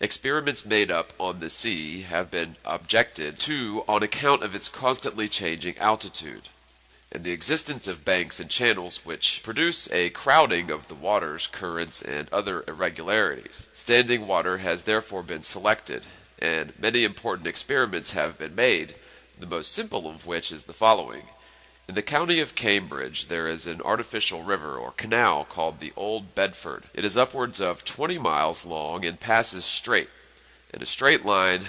Experiments made up on the sea have been objected to on account of its constantly changing altitude, and the existence of banks and channels which produce a crowding of the waters, currents, and other irregularities. Standing water has therefore been selected, and many important experiments have been made, the most simple of which is the following. In the county of Cambridge, there is an artificial river or canal called the Old Bedford. It is upwards of 20 miles long and passes straight, in a straight line,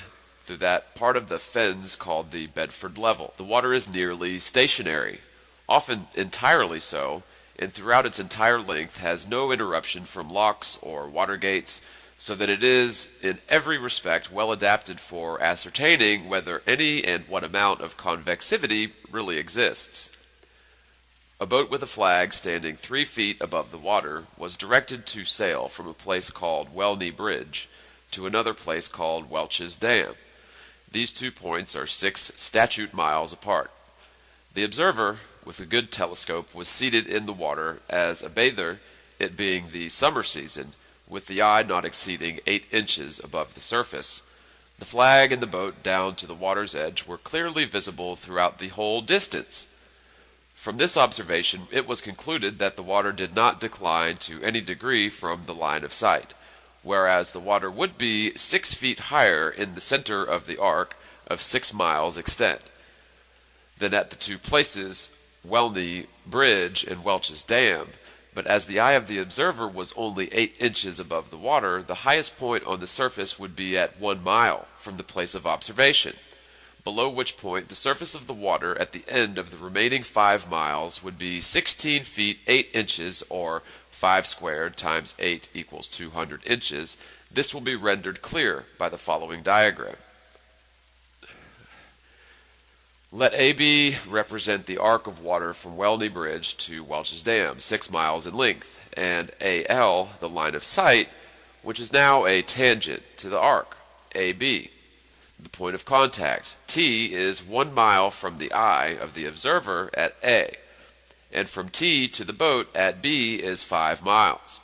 through that part of the fens called the Bedford Level. The water is nearly stationary, often entirely so, and throughout its entire length has no interruption from locks or water gates, so that it is in every respect well adapted for ascertaining whether any and what amount of convexivity really exists. A boat with a flag standing 3 feet above the water was directed to sail from a place called Welney Bridge to another place called Welch's Dam. These 2 points are 6 statute miles apart. The observer, with a good telescope, was seated in the water as a bather, it being the summer season, with the eye not exceeding 8 inches above the surface. The flag and the boat down to the water's edge were clearly visible throughout the whole distance. From this observation it was concluded that the water did not decline to any degree from the line of sight, whereas the water would be 6 feet higher in the center of the arc of 6 miles extent than at the 2 places, Welney Bridge and Welch's Dam. But as the eye of the observer was only 8 inches above the water, the highest point on the surface would be at 1 mile from the place of observation, below which point the surface of the water at the end of the remaining 5 miles would be 16 feet 8 inches, or 5 squared times 8 equals 200 inches. This will be rendered clear by the following diagram. Let AB represent the arc of water from Welney Bridge to Welch's Dam, 6 miles in length, and AL, the line of sight, which is now a tangent to the arc, AB. The point of contact, T, is 1 mile from the eye of the observer at A, and from T to the boat at B is 5 miles.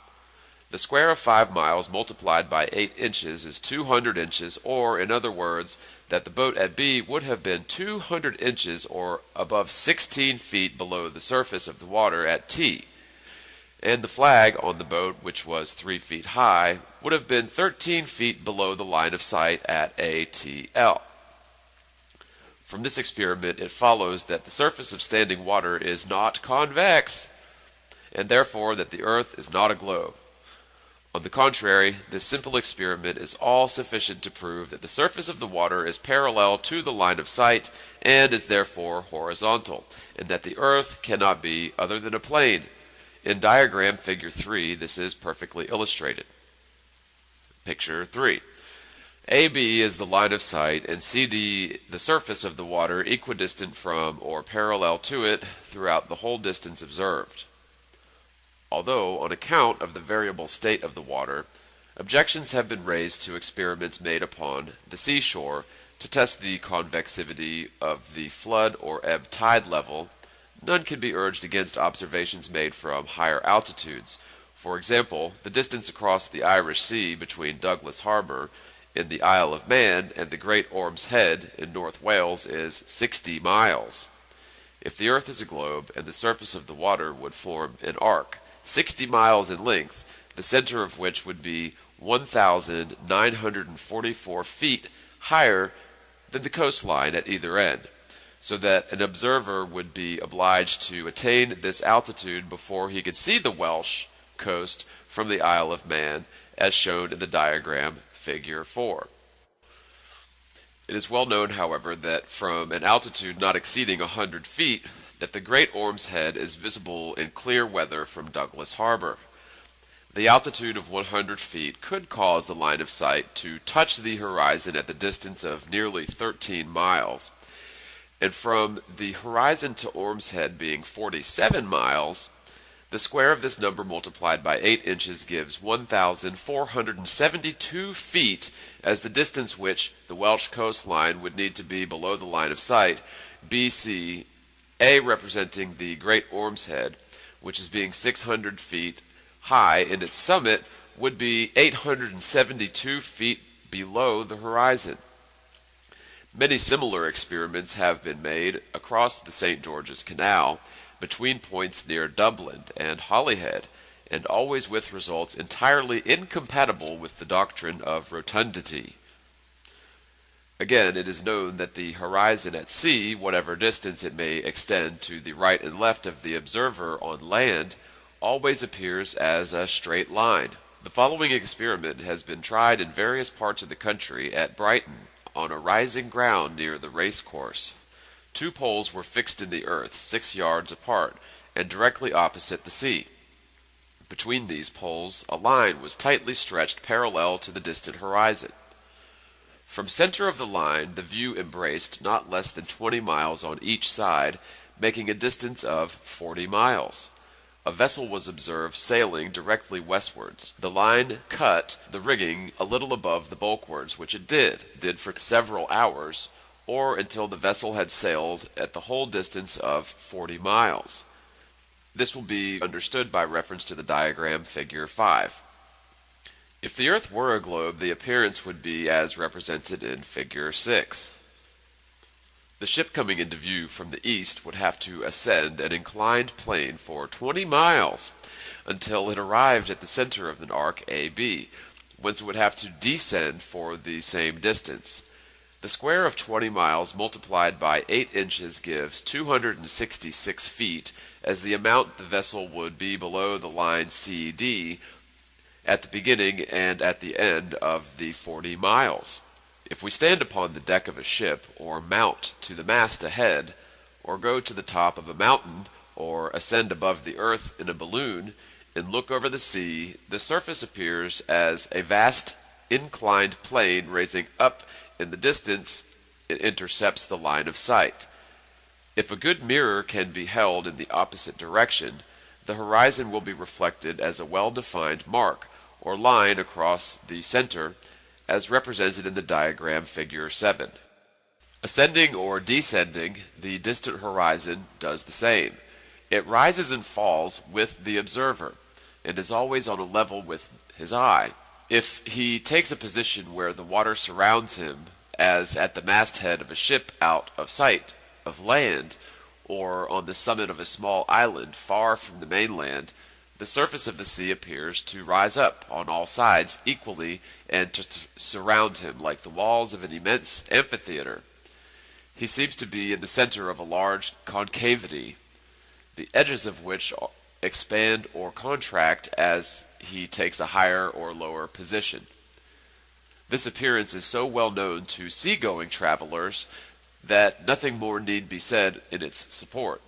The square of 5 miles multiplied by 8 inches is 200 inches, or, in other words, that the boat at B would have been 200 inches or above 16 feet below the surface of the water at T, and the flag on the boat, which was 3 feet high, would have been 13 feet below the line of sight at ATL. From this experiment it follows that the surface of standing water is not convex, and therefore that the earth is not a globe. On the contrary, this simple experiment is all sufficient to prove that the surface of the water is parallel to the line of sight and is therefore horizontal, and that the earth cannot be other than a plane. In diagram figure 3, this is perfectly illustrated. Picture 3. AB is the line of sight and CD the surface of the water equidistant from or parallel to it throughout the whole distance observed. Although, on account of the variable state of the water, objections have been raised to experiments made upon the seashore to test the convexivity of the flood or ebb tide level, none can be urged against observations made from higher altitudes. For example, the distance across the Irish Sea between Douglas Harbor in the Isle of Man and the Great Orm's Head in North Wales is 60 miles. If the earth is a globe and the surface of the water would form an arc 60 miles in length, the center of which would be 1,944 feet higher than the coastline at either end, so that an observer would be obliged to attain this altitude before he could see the Welsh coast from the Isle of Man, as shown in the diagram figure 4. It is well known, however, that from an altitude not exceeding 100 feet, that the Great Orm's Head is visible in clear weather from Douglas Harbor. The altitude of 100 feet could cause the line of sight to touch the horizon at the distance of nearly 13 miles, and from the horizon to Orm's Head being 47 miles, the square of this number multiplied by 8 inches gives 1,472 feet as the distance which the Welsh coastline would need to be below the line of sight, BC, A representing the Great Orm's Head, which is being 600 feet high in its summit, would be 872 feet below the horizon. Many similar experiments have been made across the St. George's Canal, between points near Dublin and Holyhead, and always with results entirely incompatible with the doctrine of rotundity. Again, it is known that the horizon at sea, whatever distance it may extend to the right and left of the observer on land, always appears as a straight line. The following experiment has been tried in various parts of the country at Brighton, on a rising ground near the race course. 2 poles were fixed in the earth 6 yards apart and directly opposite the sea. Between these poles a line was tightly stretched parallel to the distant horizon. From center of the line the view embraced not less than 20 miles on each side, making a distance of 40 miles. A vessel was observed sailing directly westwards. The line cut the rigging a little above the bulwarks, which it did for several hours, or until the vessel had sailed at the whole distance of 40 miles. This will be understood by reference to the diagram figure 5. If the Earth were a globe, the appearance would be as represented in figure 6. The ship coming into view from the east would have to ascend an inclined plane for 20 miles until it arrived at the center of an arc AB, whence it would have to descend for the same distance. The square of 20 miles multiplied by 8 inches gives 266 feet as the amount the vessel would be below the line CD at the beginning and at the end of the 40 miles. If we stand upon the deck of a ship, or mount to the mast ahead, or go to the top of a mountain, or ascend above the earth in a balloon, and look over the sea, the surface appears as a vast inclined plane raising up in the distance it intercepts the line of sight. If a good mirror can be held in the opposite direction, the horizon will be reflected as a well-defined mark, or line across the center, as represented in the diagram figure 7. Ascending or descending, the distant horizon does the same. It rises and falls with the observer, and is always on a level with his eye. If he takes a position where the water surrounds him, as at the masthead of a ship out of sight of land, or on the summit of a small island far from the mainland, the surface of the sea appears to rise up on all sides equally and to surround him like the walls of an immense amphitheater. He seems to be in the center of a large concavity, the edges of which expand or contract as he takes a higher or lower position. This appearance is so well known to seagoing travelers that nothing more need be said in its support.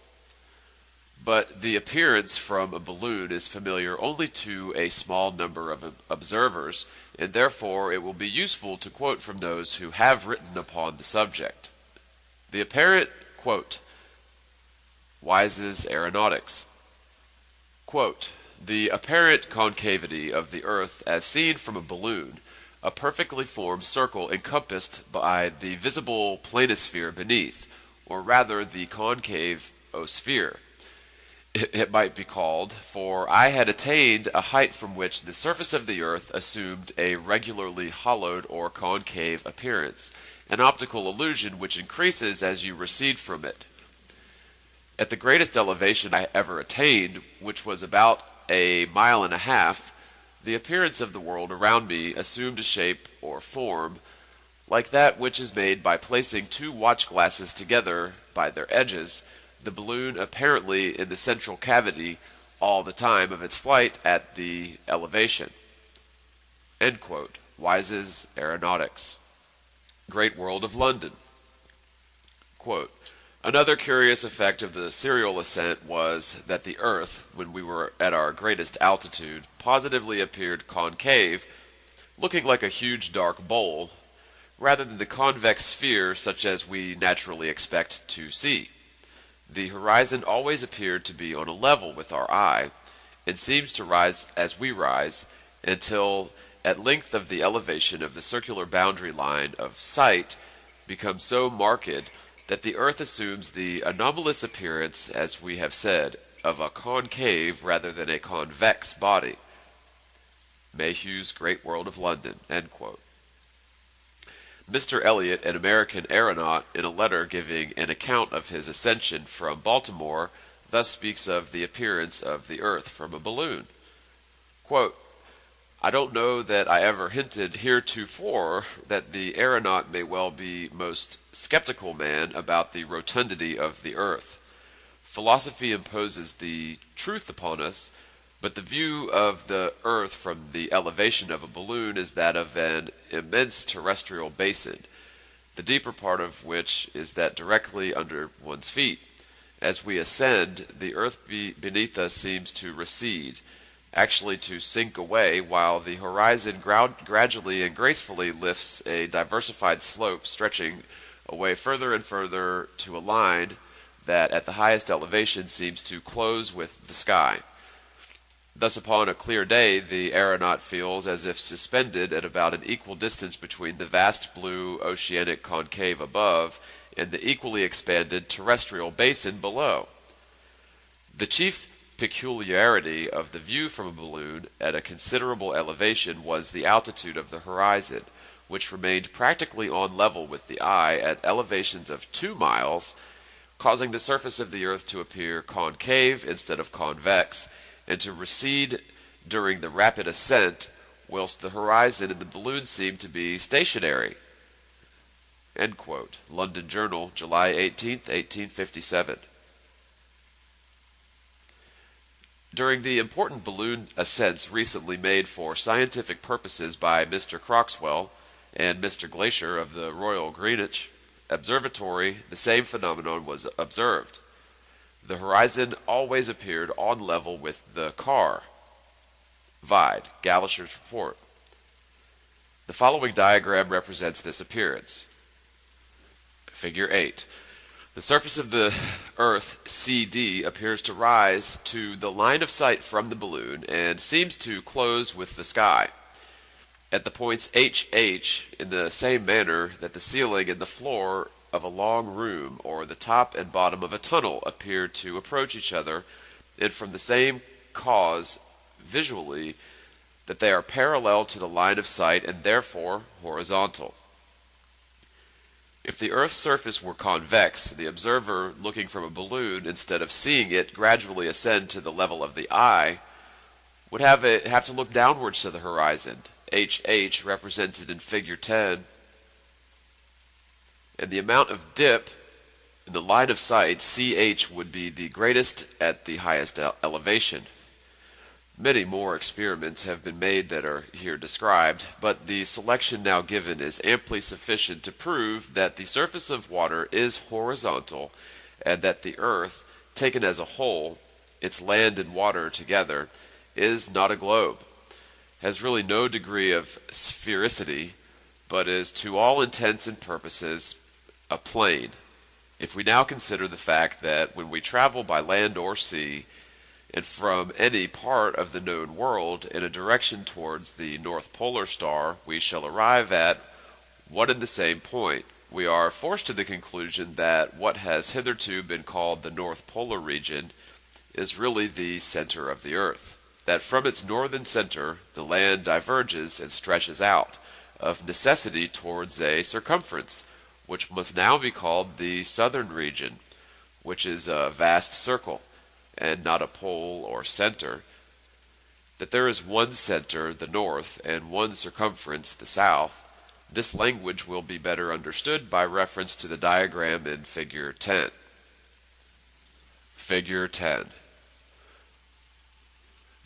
But the appearance from a balloon is familiar only to a small number of observers, and therefore it will be useful to quote from those who have written upon the subject. The apparent, quote, Wise's Aeronautics. Quote, the apparent concavity of the earth as seen from a balloon, a perfectly formed circle encompassed by the visible planisphere beneath, or rather the concave sphere, it might be called, for I had attained a height from which the surface of the earth assumed a regularly hollowed or concave appearance, an optical illusion which increases as you recede from it. At the greatest elevation I ever attained, which was about 1.5 miles, the appearance of the world around me assumed a shape or form like that which is made by placing 2 watch glasses together by their edges, the balloon apparently in the central cavity all the time of its flight at the elevation. End quote. Wise's Aeronautics. Great World of London. Quote, another curious effect of the serial ascent was that the Earth, when we were at our greatest altitude, positively appeared concave, looking like a huge dark bowl, rather than the convex sphere such as we naturally expect to see. The horizon always appeared to be on a level with our eye, and seems to rise as we rise, until at length of the elevation of the circular boundary line of sight becomes so marked that the earth assumes the anomalous appearance, as we have said, of a concave rather than a convex body. Mayhew's Great World of London. End quote. Mr. Elliot, an American aeronaut, in a letter giving an account of his ascension from Baltimore, thus speaks of the appearance of the earth from a balloon. Quote, I don't know that I ever hinted heretofore that the aeronaut may well be most skeptical man about the rotundity of the earth. Philosophy imposes the truth upon us, but the view of the earth from the elevation of a balloon is that of an immense terrestrial basin, the deeper part of which is that directly under one's feet. As we ascend, the earth beneath us seems to recede, actually to sink away, while the horizon gradually and gracefully lifts a diversified slope stretching away further and further to a line that at the highest elevation seems to close with the sky. Thus, upon a clear day, the aeronaut feels as if suspended at about an equal distance between the vast blue oceanic concave above and the equally expanded terrestrial basin below. The chief peculiarity of the view from a balloon at a considerable elevation was the altitude of the horizon, which remained practically on level with the eye at elevations of 2 miles, causing the surface of the earth to appear concave instead of convex, and to recede during the rapid ascent, whilst the horizon and the balloon seemed to be stationary. End quote. London Journal, July 18, 1857. During the important balloon ascents recently made for scientific purposes by Mr. Croxwell and Mr. Glaisher of the Royal Greenwich Observatory, the same phenomenon was observed. The horizon always appeared on level with the car. Vide, Gallisher's report. The following diagram represents this appearance. Figure 8. The surface of the Earth, CD, appears to rise to the line of sight from the balloon and seems to close with the sky. At the points HH, in the same manner that the ceiling and the floor of a long room or the top and bottom of a tunnel appear to approach each other, and from the same cause visually that they are parallel to the line of sight and therefore horizontal. If the Earth's surface were convex, the observer looking from a balloon, instead of seeing it gradually ascend to the level of the eye, would have to look downwards to the horizon, HH represented in figure 10, and the amount of dip in the line of sight, CH, would be the greatest at the highest elevation. Many more experiments have been made that are here described, but the selection now given is amply sufficient to prove that the surface of water is horizontal and that the Earth, taken as a whole, its land and water together, is not a globe, has really no degree of sphericity, but is to all intents and purposes a plane. If we now consider the fact that when we travel by land or sea, and from any part of the known world in a direction towards the North Polar Star, we shall arrive at one and the same point, we are forced to the conclusion that what has hitherto been called the North Polar region is really the center of the Earth, that from its northern center the land diverges and stretches out, of necessity towards a circumference, which must now be called the southern region, which is a vast circle, and not a pole or center, that there is one center, the north, and one circumference, the south. This language will be better understood by reference to the diagram in Figure 10. Figure 10.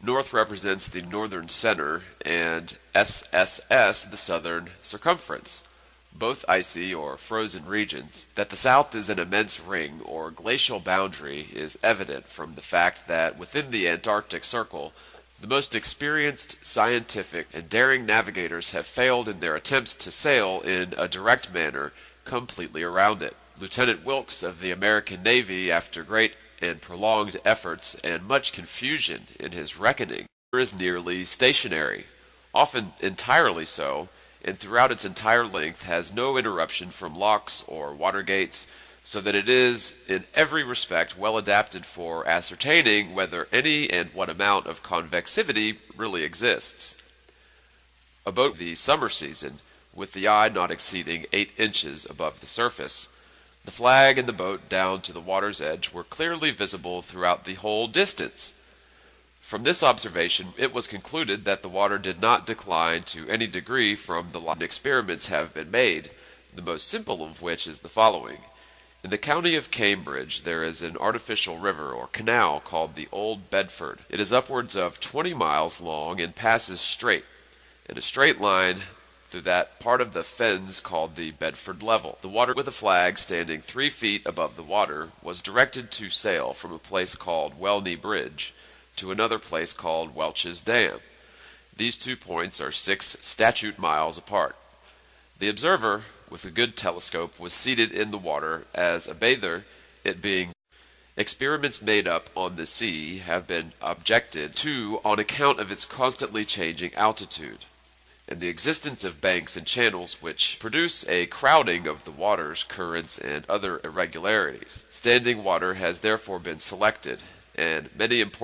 North represents the northern center, and SSS the southern circumference, both icy or frozen regions. That the south is an immense ring or glacial boundary is evident from the fact that within the Antarctic Circle, the most experienced, scientific, and daring navigators have failed in their attempts to sail in a direct manner completely around it. Lieutenant Wilkes of the American Navy, after great and prolonged efforts and much confusion in his reckoning, is nearly stationary, often entirely so, and throughout its entire length has no interruption from locks or water gates, so that it is in every respect well adapted for ascertaining whether any and what amount of convexivity really exists. About the summer season, with the eye not exceeding 8 inches above the surface. The flag and the boat down to the water's edge were clearly visible throughout the whole distance. From this observation, it was concluded that the water did not decline to any degree from the line. Experiments have been made, the most simple of which is the following. In the county of Cambridge, there is an artificial river or canal called the Old Bedford. It is upwards of 20 miles long and passes straight, in a straight line, through that part of the fens called the Bedford Level. The water, with a flag standing 3 feet above the water, was directed to sail from a place called Welney Bridge to another place called Welch's Dam. These 2 points are 6 statute miles apart. The observer, with a good telescope, was seated in the water as a bather, it being. Experiments made up on the sea have been objected to on account of its constantly changing altitude, and the existence of banks and channels which produce a crowding of the water's currents and other irregularities. Standing water has therefore been selected, and many important